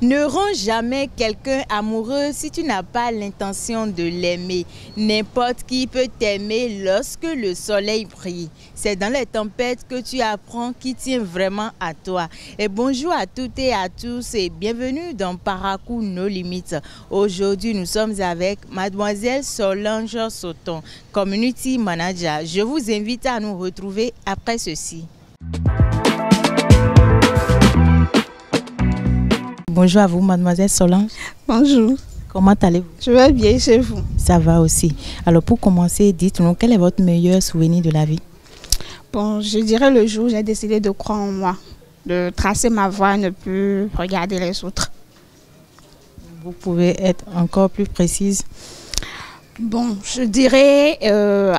Ne rends jamais quelqu'un amoureux si tu n'as pas l'intention de l'aimer. N'importe qui peut t'aimer lorsque le soleil brille. C'est dans les tempêtes que tu apprends qui tient vraiment à toi. Et bonjour à toutes et à tous et bienvenue dans Parakou No Limites. Aujourd'hui, nous sommes avec Mademoiselle Solange Sauton, Community Manager. Je vous invite à nous retrouver après ceci. Bonjour à vous, Mademoiselle Solange. Bonjour. Comment allez-vous? Je vais bien chez vous. Ça va aussi. Alors pour commencer, dites-nous, quel est votre meilleur souvenir de la vie? Bon, je dirais le jour où j'ai décidé de croire en moi, de tracer ma voie et ne plus regarder les autres. Vous pouvez être encore plus précise? Bon, je dirais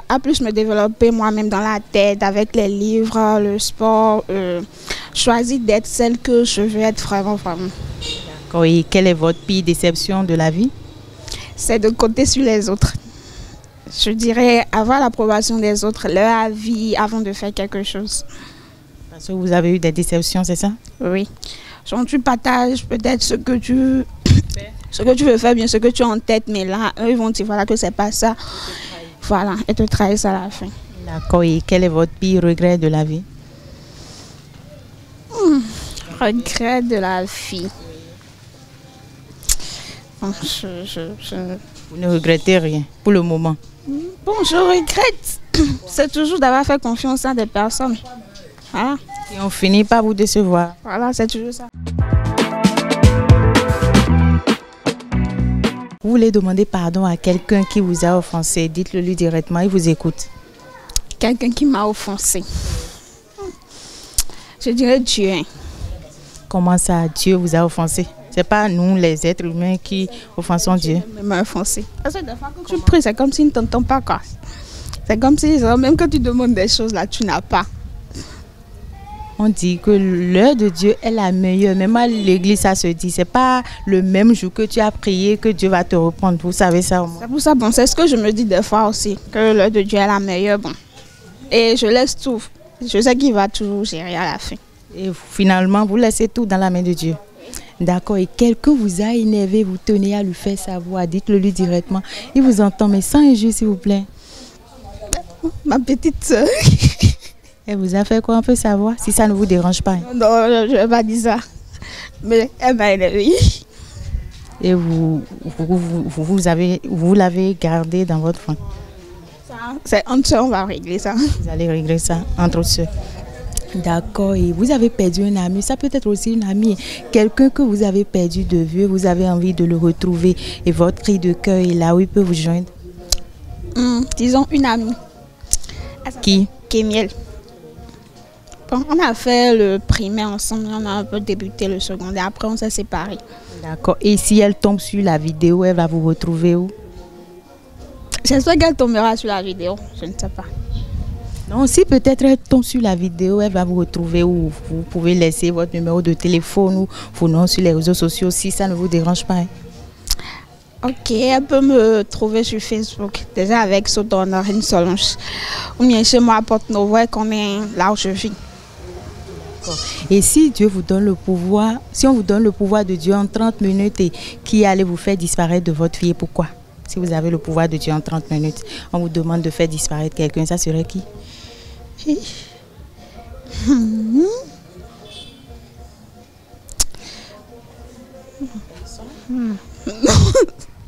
à plus me développer moi-même dans la tête avec les livres, le sport, choisir d'être celle que je veux être vraiment. D'accord. Et quelle est votre pire déception de la vie? C'est de compter sur les autres. Je dirais avoir l'approbation des autres, leur avis avant de faire quelque chose. Parce que vous avez eu des déceptions, c'est ça? Oui. Genre, tu partages peut-être ce que tu veux faire, bien ce que tu as en tête, mais là, eux, ils vont dire voilà que c'est pas ça. Voilà, et te trahissent à la fin. D'accord. Et quel est votre pire regret de la vie? Regret de la vie. Bon, Vous ne regrettez rien pour le moment? Bon, je regrette. C'est toujours d'avoir fait confiance à des personnes. Voilà. Et on finit par vous décevoir. Voilà, c'est toujours ça. Vous voulez demander pardon à quelqu'un qui vous a offensé, dites-le lui directement, il vous écoute. Quelqu'un qui m'a offensé. Je dirais Dieu. Comment ça, Dieu vous a offensé? Ce n'est pas nous, les êtres humains, qui offensons Dieu. Il m'a offensé. Parce que des fois, quand tu pries, c'est comme s'il ne t'entend pas, quoi. C'est comme si, même quand tu demandes des choses, là, tu n'as pas. On dit que l'heure de Dieu est la meilleure. Même à l'église, ça se dit. Ce n'est pas le même jour que tu as prié que Dieu va te reprendre. Vous savez ça au moins. C'est pour ça, bon, c'est ce que je me dis des fois aussi, que l'heure de Dieu est la meilleure. Bon. Et je laisse tout. Je sais qu'il va toujours gérer à la fin. Et finalement, vous laissez tout dans la main de Dieu. D'accord. Et quelqu'un vous a énervé, vous tenez à lui faire savoir. Dites-le lui directement. Il vous entend, mais sans injure, s'il vous plaît. Ma petite soeur. Elle vous a fait quoi? On peut savoir si ça ne vous dérange pas. Non, je ne vais pas dire ça. Mais elle m'a énervé. Et vous l'avez gardé dans votre fond. C'est entre soeurs, on va régler ça. Vous allez régler ça entre soeurs. D'accord. Et vous avez perdu un ami. Ça peut être aussi une amie. Quelqu'un que vous avez perdu de vue. Vous avez envie de le retrouver. Et votre cri de cœur est là où il peut vous joindre. Disons une amie. Qui? Kémiel. Bon, on a fait le primaire ensemble, on a un peu débuté le secondaire, après on s'est séparés. D'accord. Et si elle tombe sur la vidéo, elle va vous retrouver où? J'espère qu'elle tombera sur la vidéo, je ne sais pas. Non, si peut-être elle tombe sur la vidéo, elle va vous retrouver où? Vous pouvez laisser votre numéro de téléphone ou vos noms sur les réseaux sociaux si ça ne vous dérange pas. Ok, elle peut me trouver sur Facebook, déjà avec Sotonorine Solange. Ou bien chez moi à Porte-Novo, qu'on est là où je vis. Et si Dieu vous donne le pouvoir, si on vous donne le pouvoir de Dieu en 30 minutes, et qui allait vous faire disparaître de votre vie, pourquoi? Si vous avez le pouvoir de Dieu en 30 minutes, on vous demande de faire disparaître quelqu'un, ça serait qui?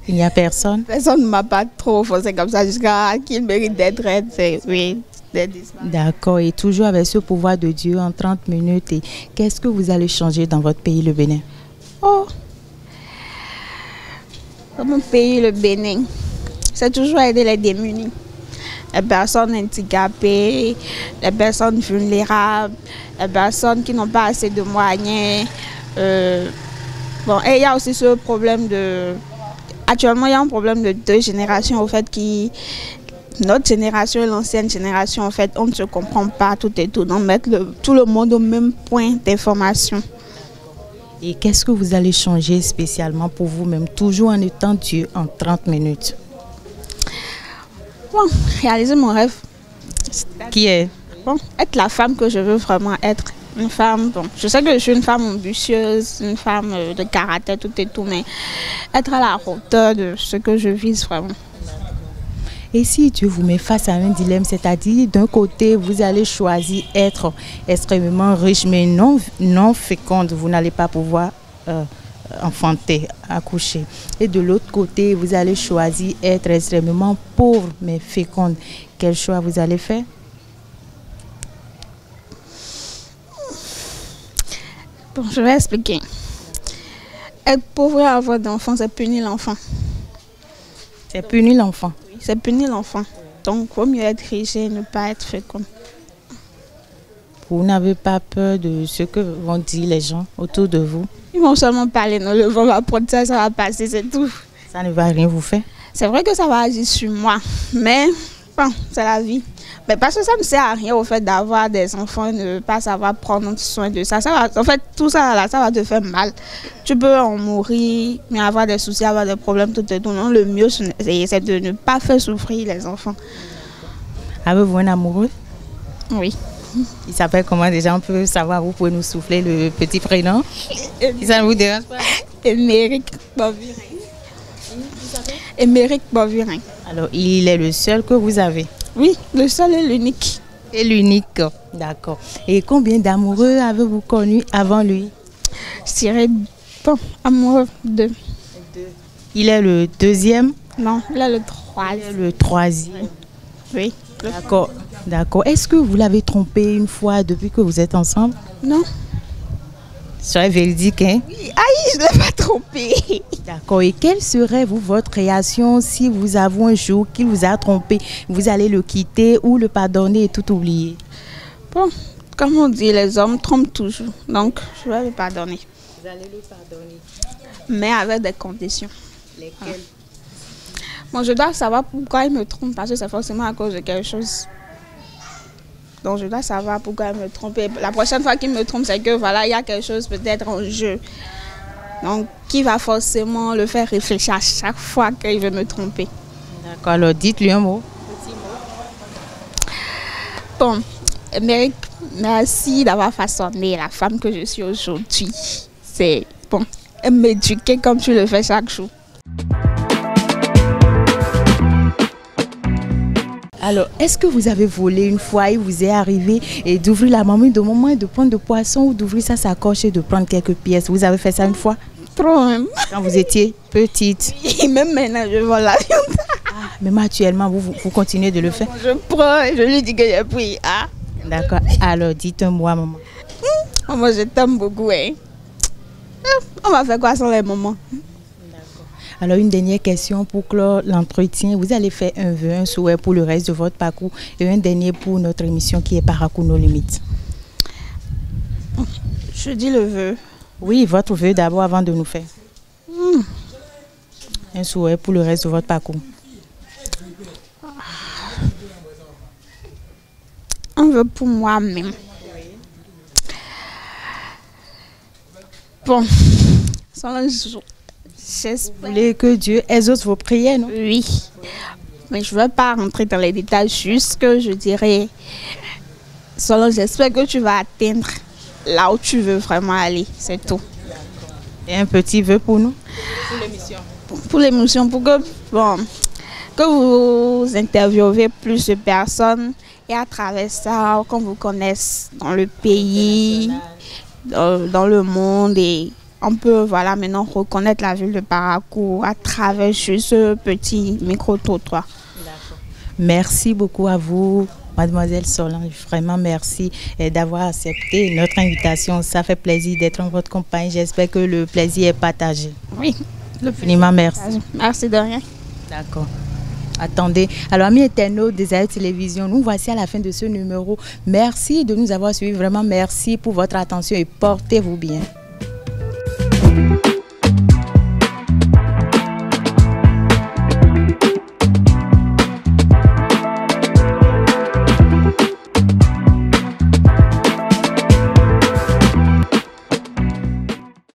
Il n'y a personne? Personne ne m'a pas trop forcé comme ça jusqu'à qu'il mérite d'être aide. Oui. D'accord. Et toujours avec ce pouvoir de Dieu en 30 minutes, et qu'est-ce que vous allez changer dans votre pays, le Bénin? Oh, dans mon pays, le Bénin, c'est toujours aider les démunis, les personnes handicapées, les personnes vulnérables, les personnes qui n'ont pas assez de moyens. Bon, et il y a aussi ce problème de... Actuellement, il y a un problème de deux générations, au fait, qui... Notre génération et l'ancienne génération, en fait, on ne se comprend pas tout et tout. Donc, mettre tout le monde au même point d'information. Et qu'est-ce que vous allez changer spécialement pour vous-même, toujours en étant Dieu en 30 minutes? Bon, réaliser mon rêve. Qui est? Bon, être la femme que je veux vraiment être. une femme, bon, je sais que je suis une femme ambitieuse, une femme de caractère, tout et tout, mais être à la hauteur de ce que je vise vraiment. Et si Dieu vous met face à un dilemme, c'est-à-dire d'un côté, vous allez choisir être extrêmement riche, mais non féconde, vous n'allez pas pouvoir enfanter, accoucher. Et de l'autre côté, vous allez choisir être extrêmement pauvre, mais féconde. Quel choix vous allez faire? Bon, je vais expliquer. Être pauvre et avoir d'enfants, c'est punir l'enfant. C'est punir l'enfant. Oui, c'est punir l'enfant. Donc, il vaut mieux être riche et ne pas être fécond. Vous n'avez pas peur de ce que vont dire les gens autour de vous? Ils vont seulement parler, non, le vent va prendre ça, ça va passer, c'est tout. Ça ne va rien vous faire? C'est vrai que ça va agir sur moi, mais bon, c'est la vie. Mais parce que ça ne sert à rien au fait d'avoir des enfants et ne pas savoir prendre soin de ça. En fait, tout ça, là, ça va te faire mal. Tu peux en mourir, mais avoir des soucis, avoir des problèmes, tout et tout. Non, le mieux, c'est de ne pas faire souffrir les enfants. Avez-vous un amoureux? Oui. Il s'appelle comment déjà? On peut savoir, vous pouvez nous souffler le petit prénom? Ça ne vous dérange pas? Émeric Bovirin. Émeric Bovirin. Alors, il est le seul que vous avez? Oui, le seul et l'unique. Et l'unique, d'accord. Et combien d'amoureux avez-vous connu avant lui? Je dirais, bon, amoureux, 2. Il est le deuxième? Non, il est le troisième. Il est le troisième. Oui. D'accord, d'accord. Est-ce que vous l'avez trompé une fois depuis que vous êtes ensemble? Non. Soyez véridique, hein? Oui, aïe, je ne l'ai pas trompé. D'accord. Et quelle serait votre réaction si vous avouez un jour qu'il vous a trompé? Vous allez le quitter ou le pardonner et tout oublier? Bon, comme on dit, les hommes trompent toujours. Donc, je vais le pardonner. Vous allez le pardonner? Mais avec des conditions. Lesquelles? Voilà. Bon, je dois savoir pourquoi il me trompe, parce que c'est forcément à cause de quelque chose. Donc, je dois savoir pourquoi il me trompe. Et la prochaine fois qu'il me trompe, c'est que voilà, il y a quelque chose peut-être en jeu. Donc, qui va forcément le faire réfléchir à chaque fois qu'il veut me tromper. D'accord, alors dites-lui un mot. Bon, Émeric, merci d'avoir façonné la femme que je suis aujourd'hui. C'est bon, m'éduquer comme tu le fais chaque jour. Alors, est-ce que vous avez volé une fois, il vous est arrivé et d'ouvrir la marmite de moment et de prendre de poisson ou d'ouvrir sa sacoche et de prendre quelques pièces? Vous avez fait ça une fois? Trop même. Quand vous étiez petite? Oui, même maintenant, je vole la viande. Ah, même actuellement, vous continuez de le faire? Je prends et je lui dis que j'ai pris. Ah. D'accord. Alors, dites-moi, maman. Maman, je t'aime beaucoup. Hein. On va faire quoi sans les moments? Alors, une dernière question pour clore l'entretien. Vous allez faire un vœu, un souhait pour le reste de votre parcours et un dernier pour notre émission qui est Paracou nos limites. Je dis le vœu. Oui, votre vœu d'abord avant de nous faire. Un souhait pour le reste de votre parcours. Un vœu pour moi-même. Bon, j'espère que Dieu exauce vos prières, non? Oui, mais je ne vais pas rentrer dans les détails, juste que je dirais, Solange, j'espère que tu vas atteindre là où tu veux vraiment aller, c'est tout. Et un petit vœu pour nous? Pour l'émission. Pour l'émission, pour que vous interviewez plus de personnes et à travers ça, qu'on vous connaisse dans le pays, dans le monde et on peut voilà, maintenant reconnaître la ville de Paracou à travers ce petit micro-trottoir. Merci beaucoup à vous, Mademoiselle Solange. Vraiment merci d'avoir accepté notre invitation. Ça fait plaisir d'être en votre compagnie. J'espère que le plaisir est partagé. Oui. Infiniment merci. Merci de rien. D'accord. Attendez. Alors, amis internautes des Aïeux Télévision, nous voici à la fin de ce numéro. Merci de nous avoir suivis. Vraiment, merci pour votre attention et portez-vous bien.